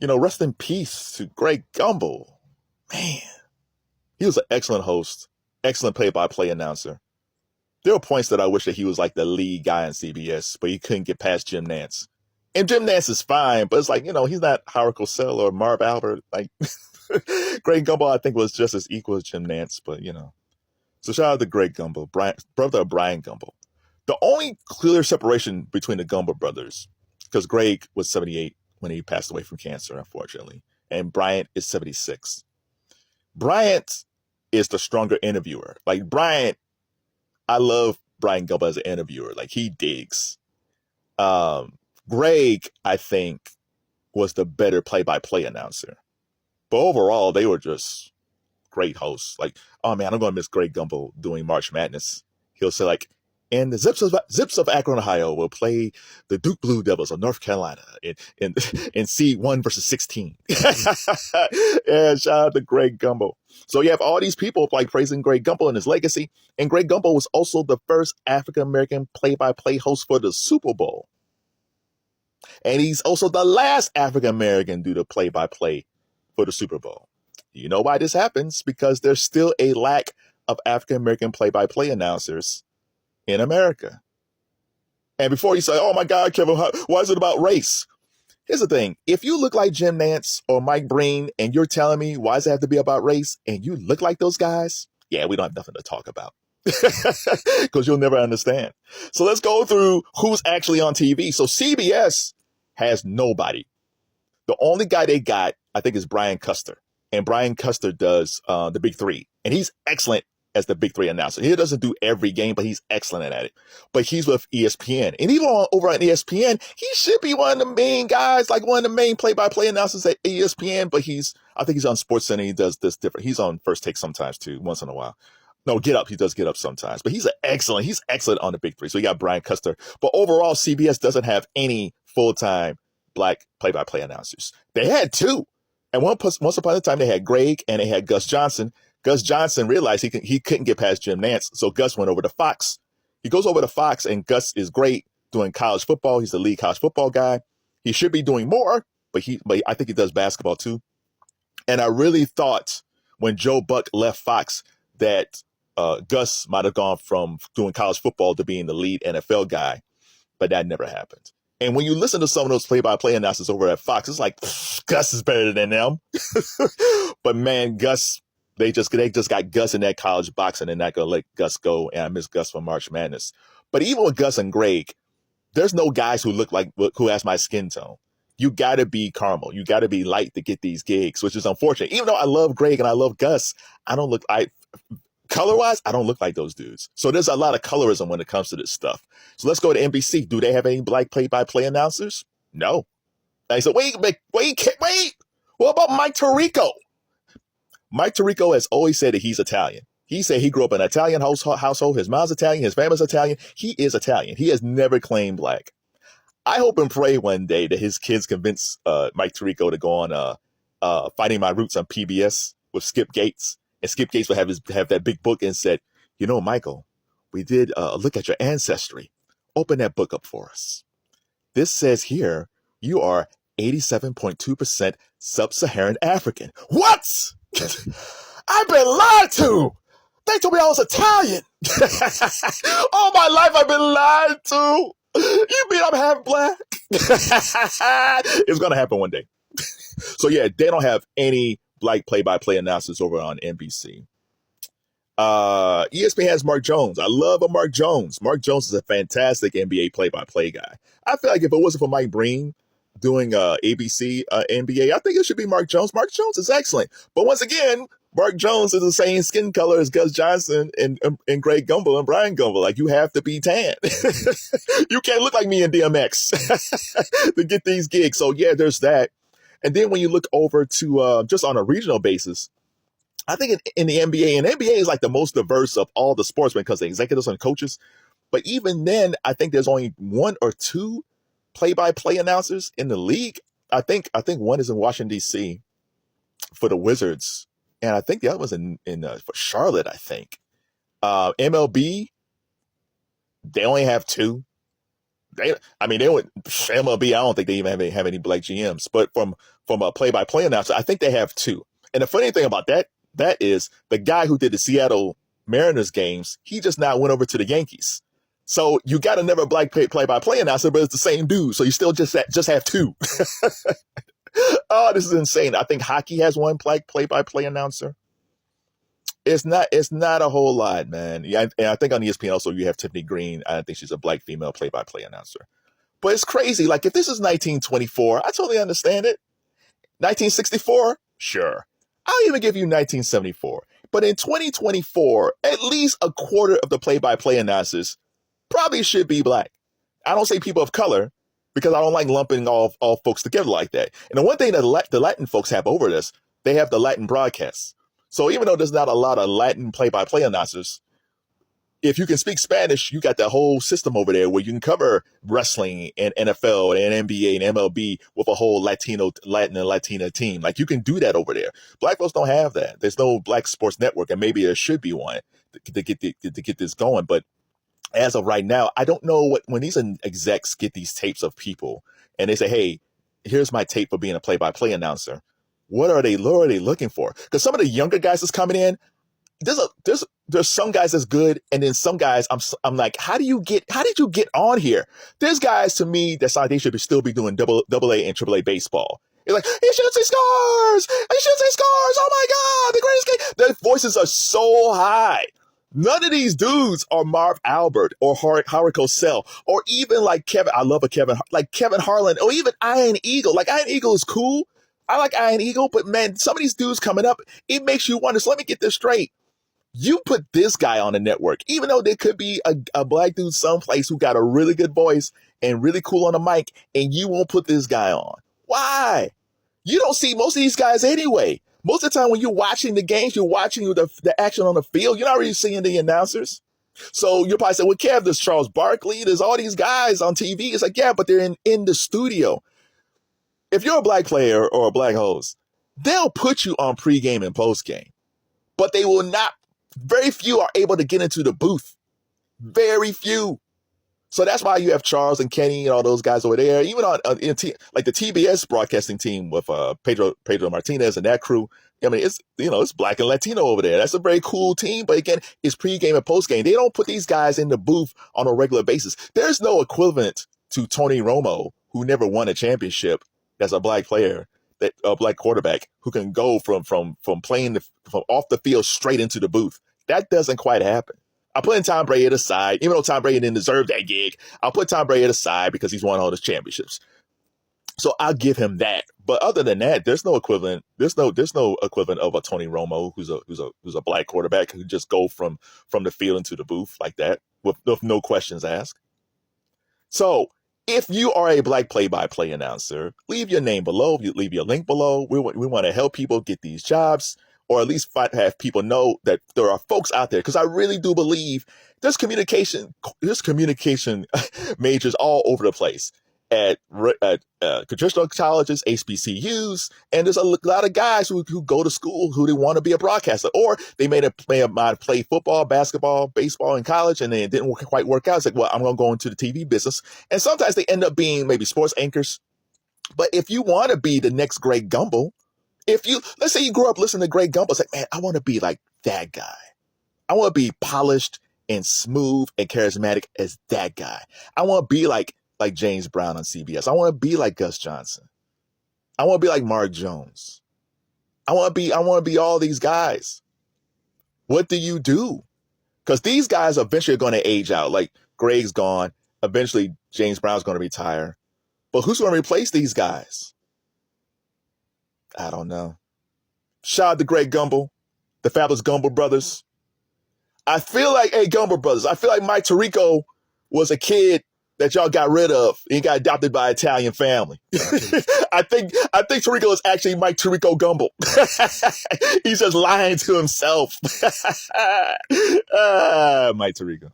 Rest in peace to Greg Gumbel. Man, he was an excellent host, excellent play-by-play announcer. There were points that I wish that he was like the lead guy on CBS, but he couldn't get past Jim Nance. And Jim Nance is fine, but it's like, he's not Howard Cosell or Marv Albert. Like, Greg Gumbel, I think, was just as equal as Jim Nance, but, So shout out to Greg Gumbel, brother of Brian Gumbel. The only clear separation between the Gumbel brothers, because Greg was 78 when he passed away from cancer, unfortunately, and Bryant is 76. Bryant is the stronger interviewer. Like, I love Brian Gumbel as an interviewer. Like, he digs. Greg, I think, was the better play-by-play announcer. But overall, they were just great hosts. Like, oh man, I'm going to miss Greg Gumbel doing March Madness. He'll say like, and the Zips of Akron, Ohio will play the Duke Blue Devils of North Carolina in seed 1 versus 16. Yeah, shout out to Greg Gumbel. So you have all these people like praising Greg Gumbel and his legacy. And Greg Gumbel was also the first African-American play-by-play host for the Super Bowl. And he's also the last African-American to do the play-by-play for the Super Bowl. You know why this happens? Because there's still a lack of African-American play-by-play announcers in America. And before you say, oh my God, Kevin, why is it about race? Here's the thing. If you look like Jim Nance or Mike Breen and you're telling me why does it have to be about race and you look like those guys, yeah, we don't have nothing to talk about because you'll never understand. So let's go through who's actually on TV. So CBS has nobody. The only guy they got, I think, is Brian Custer. And Brian Custer does the Big Three. And he's excellent as the Big Three announcer. He doesn't do every game, but he's excellent at it. But he's with ESPN. And even over on ESPN, he should be one of the main guys, like one of the main play-by-play announcers at ESPN. But I think he's on SportsCenter. He does this different. He's on First Take sometimes too, once in a while. No, Get Up. He does Get Up sometimes. But he's excellent on the Big Three. So you got Brian Custer. But overall, CBS doesn't have any full-time black play-by-play announcers. They had two. And once upon a time, they had Greg and they had Gus Johnson. Gus Johnson realized he couldn't get past Jim Nance, so Gus went over to Fox. He goes over to Fox, and Gus is great doing college football. He's the lead college football guy. He should be doing more, but I think he does basketball too. And I really thought when Joe Buck left Fox that Gus might have gone from doing college football to being the lead NFL guy, but that never happened. And when you listen to some of those play-by-play announcers over at Fox, it's like, Gus is better than them. But man, Gus, they just got Gus in that college box and they're not going to let Gus go. And I miss Gus from March Madness. But even with Gus and Greg, there's no guys who has my skin tone. You got to be caramel. You got to be light to get these gigs, which is unfortunate. Even though I love Greg and I love Gus, color-wise, I don't look like those dudes. So there's a lot of colorism when it comes to this stuff. So let's go to NBC. Do they have any black play-by-play announcers? No. I said, wait. What about Mike Tirico? Mike Tirico has always said that he's Italian. He said he grew up in an Italian household. His mom's Italian. His family's Italian. He is Italian. He has never claimed black. I hope and pray one day that his kids convince Mike Tirico to go on Finding My Roots on PBS with Skip Gates. And Skip Gates would have that big book and said, Michael, we did a look at your ancestry. Open that book up for us. This says here, you are 87.2% sub-Saharan African. What? I've been lied to. They told me I was Italian. All my life I've been lied to. You mean I'm half black? It's going to happen one day. So yeah, they don't have any black play-by-play announcers over on NBC. ESPN has Mark Jones. I love Mark Jones. Mark Jones is a fantastic NBA play-by-play guy. I feel like if it wasn't for Mike Breen doing ABC NBA, I think it should be Mark Jones. Mark Jones is excellent. But once again, Mark Jones is the same skin color as Gus Johnson and Greg Gumbel and Brian Gumbel. Like, you have to be tan. You can't look like me in DMX to get these gigs. So yeah, there's that. And then when you look over to just on a regional basis, I think in the NBA, and NBA is like the most diverse of all the sports when it comes to executives and coaches. But even then, I think there's only one or two play-by-play announcers in the league. I think one is in Washington, D.C. for the Wizards. And I think the other one's in for Charlotte, I think. MLB, they only have two. They would MLB. I don't think they even have any black GMs. But from a play-by-play announcer, I think they have two. And the funny thing about that is the guy who did the Seattle Mariners games, he just now went over to the Yankees. So you got another black play-by-play announcer, but it's the same dude. So you still just have two. Oh, this is insane. I think hockey has one black play-by-play announcer. It's not a whole lot, man. Yeah, and I think on ESPN also you have Tiffany Green. I think she's a black female play-by-play announcer. But it's crazy. Like, if this is 1924, I totally understand it. 1964, sure. I'll even give you 1974. But in 2024, at least a quarter of the play-by-play announcers probably should be black. I don't say people of color because I don't like lumping all folks together like that. And the one thing that the Latin folks have over this, they have the Latin broadcasts. So even though there's not a lot of Latin play-by-play announcers, if you can speak Spanish, you got that whole system over there where you can cover wrestling and NFL and NBA and MLB with a whole Latin and Latina team. Like, you can do that over there. Black folks don't have that. There's no Black Sports Network, and maybe there should be one to get this going. But as of right now, I don't know when these execs get these tapes of people and they say, "Hey, here's my tape for being a play-by-play announcer." What are they looking for? Because some of the younger guys that's coming in, there's some guys that's good, and then some guys I'm like, how did you get on here? There's guys to me that sound like they should still be doing double A and triple A baseball. It's like, he shoots, he scores! He shoots, he scores! Oh my God, the greatest game! Their voices are so high. None of these dudes are Marv Albert or Howard Cosell or even like Kevin. I love Kevin Harlan or even Iron Eagle. Like, Iron Eagle is cool. I like Iron Eagle, but man, some of these dudes coming up, it makes you wonder. So let me get this straight. You put this guy on the network, even though there could be a black dude someplace who got a really good voice and really cool on the mic, and you won't put this guy on. Why? You don't see most of these guys anyway. Most of the time when you're watching the games, you're watching the action on the field. You're not really seeing the announcers. So you'll probably say, well, Kev, there's Charles Barkley. There's all these guys on TV. It's like, yeah, but they're in the studio. If you're a black player or a black host, they'll put you on pregame and postgame, but they will not. Very few are able to get into the booth. Very few. So that's why you have Charles and Kenny and all those guys over there. Even on like the TBS broadcasting team with Pedro Martinez and that crew. I mean, it's black and Latino over there. That's a very cool team. But again, it's pregame and postgame. They don't put these guys in the booth on a regular basis. There's no equivalent to Tony Romo, who never won a championship as a black player, a black quarterback who can go from playing from off the field straight into the booth. That doesn't quite happen. I'm putting Tom Brady aside, even though Tom Brady didn't deserve that gig. I'll put Tom Brady aside because he's won all his championships. So I'll give him that. But other than that, there's no equivalent. There's no equivalent of a Tony Romo who's a black quarterback who just go from the field into the booth like that with no questions asked. So if you are a black play-by-play announcer, leave your name below. Leave your link below. We want to help people get these jobs, or at least have people know that there are folks out there. Because I really do believe there's communication majors all over the place at traditional colleges, HBCUs, and there's a lot of guys who go to school who they want to be a broadcaster, or they may have played football, basketball, baseball in college, and then it didn't quite work out. It's like, well, I'm going to go into the TV business. And sometimes they end up being maybe sports anchors. But if you want to be the next Greg Gumbel, let's say you grew up listening to Greg Gumbel, it's like, man, I want to be like that guy. I want to be polished and smooth and charismatic as that guy. I want to be like James Brown on CBS. I want to be like Gus Johnson. I want to be like Mark Jones. I want to be all these guys. What do you do? Because these guys eventually are going to age out. Like, Greg's gone. Eventually, James Brown's going to retire. But who's going to replace these guys? I don't know. Shout out to Greg Gumbel, the fabulous Gumbel brothers. I feel like Mike Tirico was a kid that y'all got rid of. He got adopted by an Italian family. I think Tirico is actually Mike Tirico Gumbel. He's just lying to himself. Mike Tirico.